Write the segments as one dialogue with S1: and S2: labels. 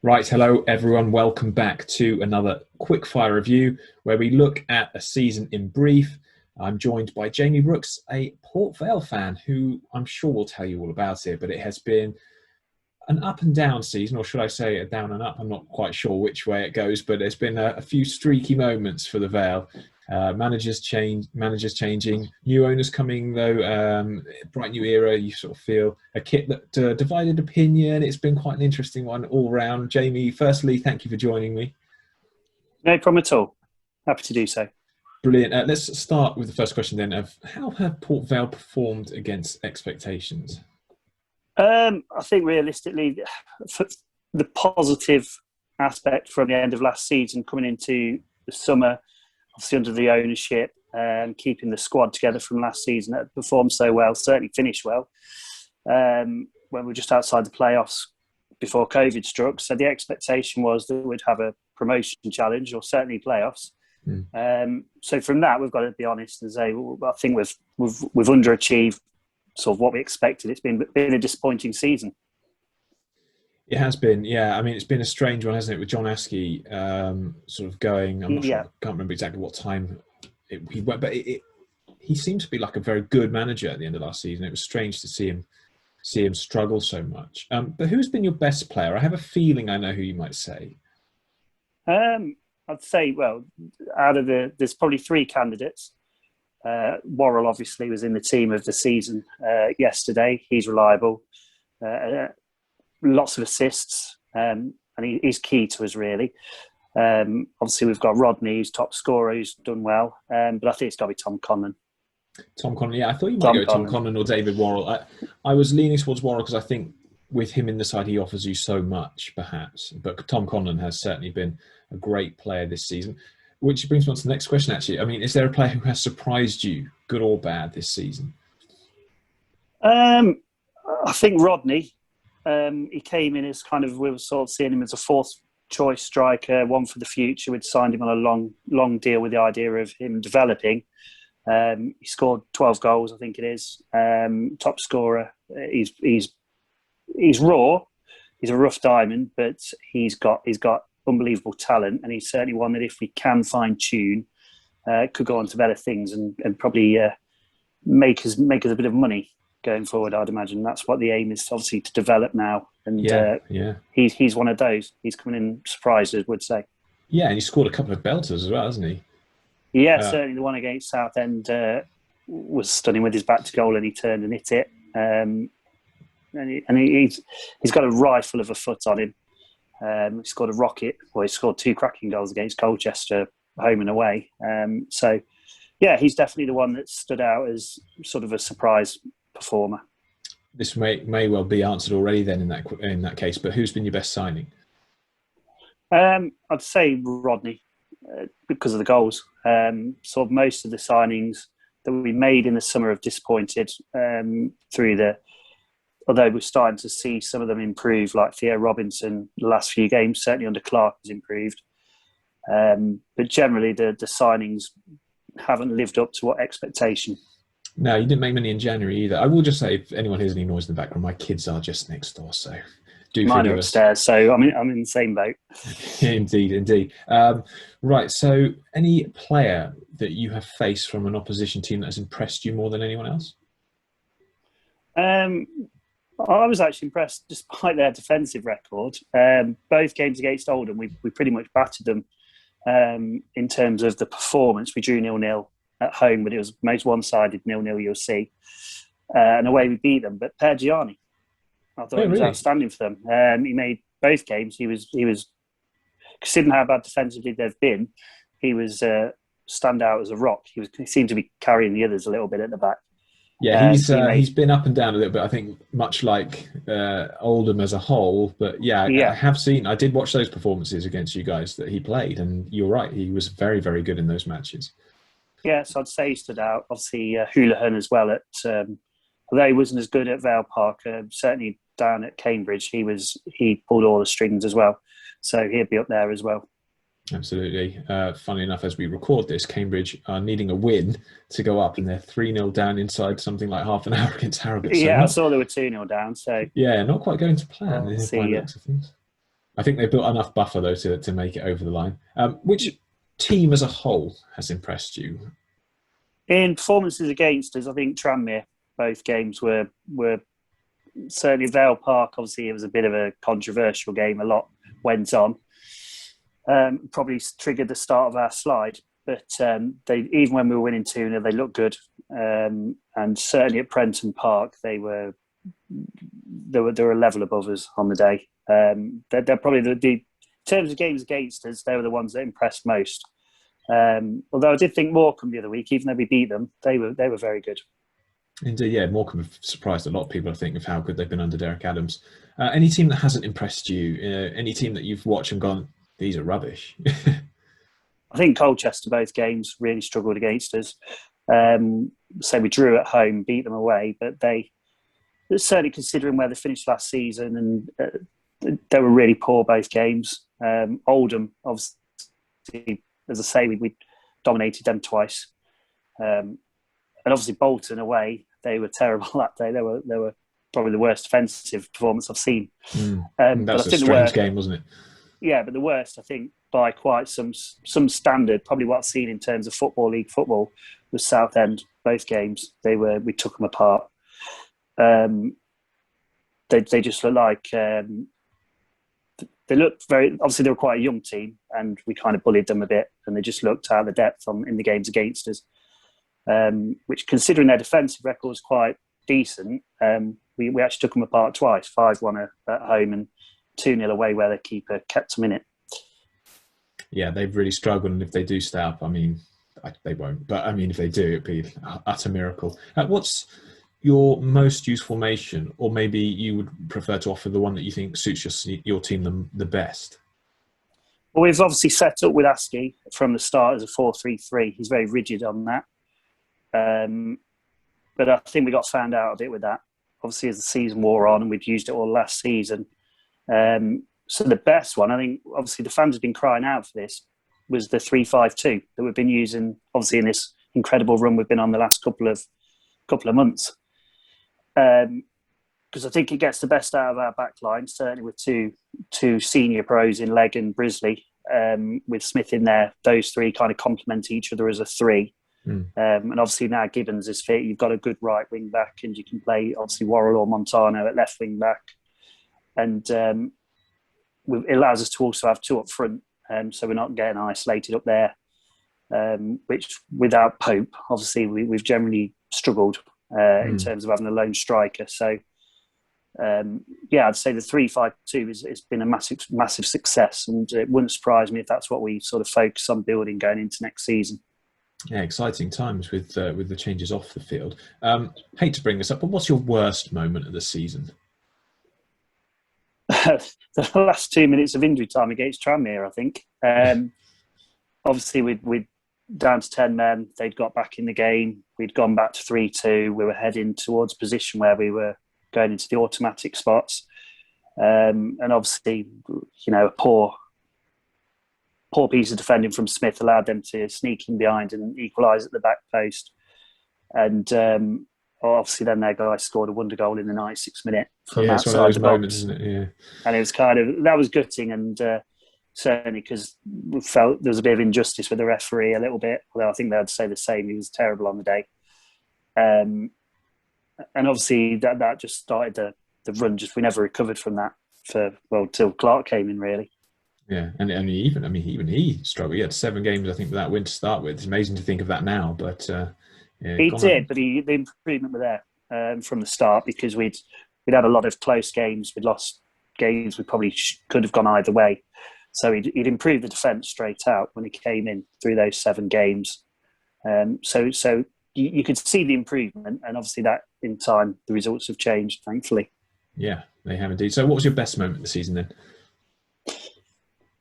S1: Right, hello everyone. Welcome back to another Quickfire review where we look at a season in brief. I'm joined by Jamie Brooks, a Port Vale fan who I'm sure will tell you all about it, but it has been an up and down season, or should I say a down and up? I'm not quite sure which way it goes, but there's been a few streaky moments for the Vale. Managers changing, new owners coming though, bright new era. You sort of feel a kit that divided opinion. It's been quite an interesting one all round. Jamie, firstly, thank you for joining me.
S2: No problem at all. Happy to do so.
S1: Brilliant. Let's start with the first question then of how have Port Vale performed against expectations?
S2: I think realistically, the positive aspect from the end of last season coming into the summer, obviously under the ownership and keeping the squad together from last season that performed so well, certainly finished well, when we were just outside the playoffs before COVID struck. So the expectation was that we'd have a promotion challenge or certainly playoffs. So from that, we've got to be honest and say, well, I think we've underachieved sort of what we expected. It's been a disappointing season.
S1: It has been, yeah. I mean, it's been a strange one, hasn't it, with John Askey sort of going. I'm not sure, I can't remember exactly what time he went, but he seemed to be like a very good manager at the end of last season. It was strange to see him struggle so much. But who's been your best player? I have a feeling I know who you might say.
S2: I'd say, well, there's probably three candidates. Worrell obviously was in the team of the season yesterday. He's reliable, lots of assists, and he's key to us really. Obviously, we've got Rodney, who's top scorer, who's done well, but I think it's got to be Tom Conlon.
S1: Tom Conlon, yeah. I thought you might go Tom Conlon or David Worrell. I was leaning towards Worrell because I think with him in the side, he offers you so much, perhaps. But Tom Conlon has certainly been a great player this season. Which brings me on to the next question, actually. I mean, is there a player who has surprised you, good or bad, this season?
S2: I think Rodney. He came in as we were sort of seeing him as a fourth choice striker, one for the future. We'd signed him on a long deal with the idea of him developing. He scored 12 goals, I think it is. Top scorer. He's raw. He's a rough diamond, but he's got unbelievable talent, and he's certainly one that if we can fine tune, could go on to better things and probably make us a bit of money going forward. I'd imagine that's what the aim is, obviously, to develop now. And he's one of those. He's coming in surprised, I would say. Yeah,
S1: and he scored a couple of belters as well, hasn't he?
S2: Yeah, certainly the one against Southend was stunning with his back to goal, and he turned and hit it. And he's got a rifle of a foot on him. He scored a rocket. Well, he scored two cracking goals against Colchester, home and away. So, yeah, he's definitely the one that stood out as sort of a surprise performer.
S1: This may well be answered already then in that case. But who's been your best signing?
S2: I'd say Rodney because of the goals. Sort of most of the signings that we made in the summer have disappointed although we're starting to see some of them improve, like Theo Robinson, the last few games, certainly under Clark, has improved. But generally, the signings haven't lived up to what expectation.
S1: No, you didn't make many in January either. I will just say, if anyone hears any noise in the background, my kids are just next door, so do
S2: mine are upstairs, so I'm in the same boat.
S1: Indeed. Right, so any player that you have faced from an opposition team that has impressed you more than anyone else?
S2: I was actually impressed, despite their defensive record. Both games against Oldham, we pretty much battered them in terms of the performance. We drew 0-0 at home, but it was most one-sided 0-0 you'll see. And away we beat them. But Pergiani, I thought he was outstanding for them. He made both games. He was considering how bad defensively they've been, he was stand out as a rock. He seemed to be carrying the others a little bit at the back.
S1: Yeah, he's been up and down a little bit, I think, much like Oldham as a whole. But I did watch those performances against you guys that he played, and you're right, he was very, very good in those matches.
S2: Yeah, so I'd say he stood out. Obviously, Houlihan as well. Although he wasn't as good at Vale Park, certainly down at Cambridge, he pulled all the strings as well. So he'd be up there as well.
S1: Absolutely. Funnily enough, as we record this, Cambridge are needing a win to go up, and they're 3-0 down inside something like half an hour against Harrogate.
S2: I saw they were 2-0 down. So
S1: yeah, not quite going to plan.
S2: We'll see,
S1: I think they built enough buffer though to make it over the line. Which team as a whole has impressed you?
S2: In performances against us, I think Tranmere, both games were certainly Vale Park. Obviously, it was a bit of a controversial game. A lot went on. Probably triggered the start of our slide. But they, even when we were winning 2-0, they looked good. And certainly at Prenton Park, they were a level above us on the day. They're probably in terms of games against us, they were the ones that impressed most. Although I did think Morecambe the other week, even though we beat them, they were very good.
S1: Indeed, yeah, Morecambe have surprised a lot of people, I think, of how good they've been under Derek Adams. Any team that hasn't impressed you? Any team that you've watched and gone, these are rubbish?
S2: I think Colchester, both games, really struggled against us. So we drew at home, beat them away, but they certainly, considering where they finished last season, and they were really poor both games. Oldham, obviously, as I say, we dominated them twice. And obviously Bolton away, they were terrible that day. They were probably the worst defensive performance I've seen.
S1: That's a strange game, wasn't it?
S2: Yeah, but the worst, I think, by quite some standard, probably what I've seen in terms of Football League football, was Southend. Both games, we took them apart. They just look like they looked very. Obviously, they were quite a young team, and we kind of bullied them a bit, and they just looked out of the depth in the games against us. Which, considering their defensive record is quite decent, we actually took them apart twice: 5-1 at home and 2-0 away, where their keeper kept them in it.
S1: Yeah, they've really struggled, and if they do stay up, I mean, they won't. But I mean, if they do, it'd be an utter miracle. What's your most used formation, or maybe you would prefer to offer the one that you think suits your team the best?
S2: Well, we've obviously set up with Askey from the start as a 4-3-3. He's very rigid on that. But I think we got found out a bit with that. Obviously, as the season wore on, and we'd used it all last season. So the best one, I think, obviously the fans have been crying out for this, was the 3-5-2 that we've been using, obviously, in this incredible run we've been on the last couple of months. Because I think it gets the best out of our back line, certainly with two senior pros in Legg and Brisley, with Smith in there. Those three kind of complement each other as a three. And obviously now Gibbons is fit. You've got a good right wing back, and you can play obviously Worrell or Montano at left wing back, and it allows us to also have two up front, so we're not getting isolated up there. Which without Pope, obviously we've generally struggled in terms of having a lone striker. So I'd say the 3-5-2 has been a massive success, and it wouldn't surprise me if that's what we sort of focus on building going into next season.
S1: Yeah, exciting times with the changes off the field. Hate to bring this up, but what's your worst moment of the season?
S2: The last 2 minutes of injury time against Tranmere, I think. Obviously, we'd down to 10 men. They'd got back in the game. We'd gone back to 3-2. We were heading towards a position where we were going into the automatic spots. And obviously, a poor piece of defending from Smith allowed them to sneak in behind and equalise at the back post. And obviously then their guy scored a wonder goal in the 96th minute from outside the box. It's one of those moments, isn't it? Yeah. And it was that was gutting, and certainly because we felt there was a bit of injustice with the referee a little bit, although I think they'd say the same. He was terrible on the day. And obviously that just started the run. We never recovered from that till Clark came in, really.
S1: Yeah, and even he struggled. He had 7 games, I think, without win to start with. It's amazing to think of that now, but
S2: he did. But the improvement were there from the start, because we'd had a lot of close games. We'd lost games we probably could have gone either way. So he'd improved the defence straight out when he came in through those 7 games. So you could see the improvement, and obviously that in time the results have changed, thankfully.
S1: Yeah, they have indeed. So what was your best moment of the season then?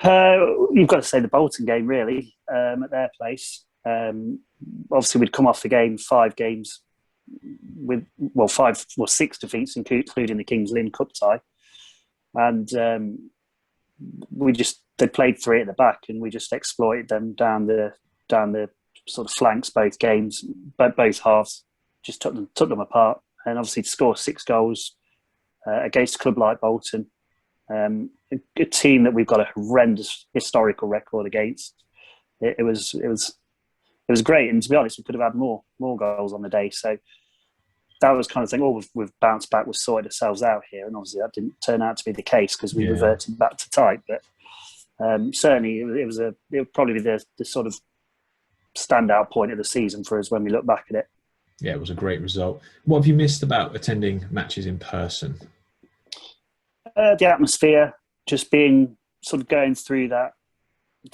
S2: You've got to say the Bolton game, really, at their place. Obviously, we'd come off the game 5 games with 6 defeats, including the Kings Lynn Cup tie, and they played 3 at the back, and we just exploited them down the sort of flanks both games, but both halves just took them apart. And obviously, to score 6 goals against a club like Bolton, a team that we've got a horrendous historical record against. It was great, and to be honest, we could have had more goals on the day. So that was kind of thing. Oh, we've bounced back, we've sorted ourselves out here, and obviously that didn't turn out to be the case because we reverted back to type. But certainly, it would probably be the sort of standout point of the season for us when we look back at it.
S1: Yeah, it was a great result. What have you missed about attending matches in person?
S2: The atmosphere, just being sort of going through that,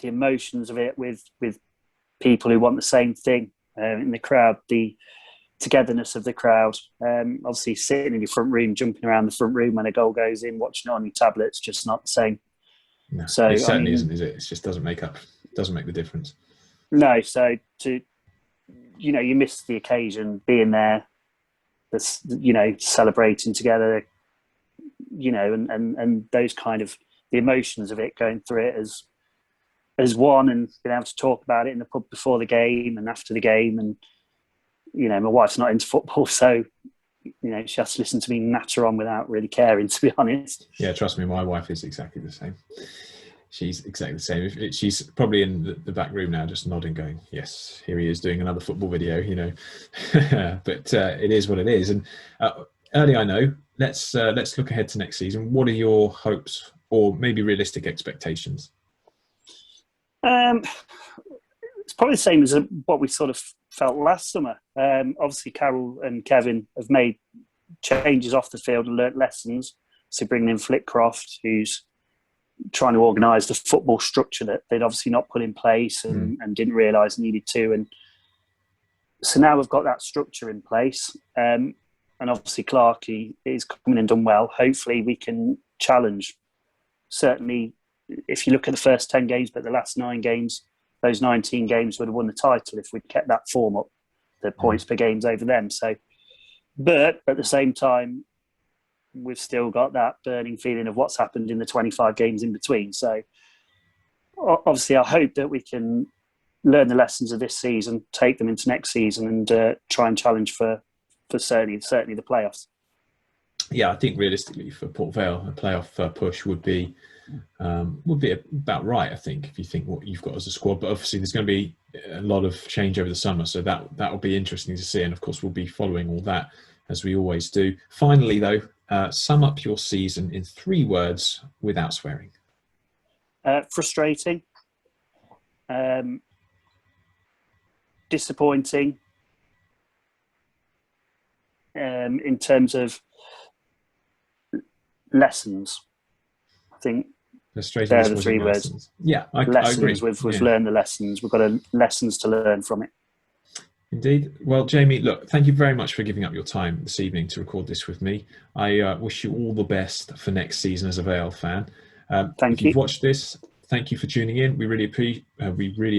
S2: the emotions of it with people who want the same thing in the crowd, the togetherness of the crowd. Obviously, sitting in your front room, jumping around the front room when a goal goes in, watching it on your tablet's just not the same.
S1: No, so it certainly isn't, is it? It just doesn't make the difference.
S2: No, so you miss the occasion, being there, celebrating together, and those kind of the emotions of it, going through it as one, and being able to talk about it in the pub before the game and after the game. And my wife's not into football, so she has to listen to me natter on without really caring, to be honest.
S1: Yeah, trust me, my wife is exactly the same. She's exactly the same. She's probably in the back room now, just nodding, going, "Yes, here he is doing another football video," But it is what it is. And early, I know. Let's look ahead to next season. What are your hopes, or maybe realistic expectations?
S2: It's probably the same as what we sort of felt last summer. Obviously, Carol and Kevin have made changes off the field and learnt lessons. So bringing in Flitcroft, who's trying to organise the football structure that they'd obviously not put in place and didn't realise needed to. And so now we've got that structure in place. And obviously Clark, he is coming and done well. Hopefully we can challenge. Certainly, if you look at the first 10 games, but the last 9 games, those 19 games would have won the title if we'd kept that form up, the points per games over them. So, but at the same time, we've still got that burning feeling of what's happened in the 25 games in between. So obviously I hope that we can learn the lessons of this season, take them into next season, and try and challenge for certainly the playoffs.
S1: Yeah, I think realistically for Port Vale, a playoff push would be about right, I think, if you think what you've got as a squad. But obviously there's going to be a lot of change over the summer, so that will be interesting to see. And of course we'll be following all that, as we always do. Finally though, sum up your season in 3 words without swearing.
S2: Frustrating, disappointing, in terms of lessons. I think they're the 3 words.
S1: Lessons. Yeah, I agree.
S2: We've learned the lessons. We've got lessons to learn from it.
S1: Indeed. Well, Jamie, look, thank you very much for giving up your time this evening to record this with me. I wish you all the best for next season as a Vale fan.
S2: Thank you.
S1: If you've watched this, thank you for tuning in. We really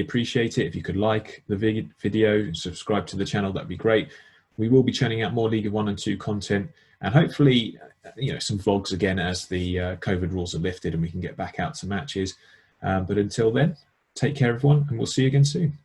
S1: appreciate it. If you could like the video, subscribe to the channel, that'd be great. We will be churning out more League 1 and 2 content, and hopefully, some vlogs again as the COVID rules are lifted and we can get back out to matches. But until then, take care, everyone, and we'll see you again soon.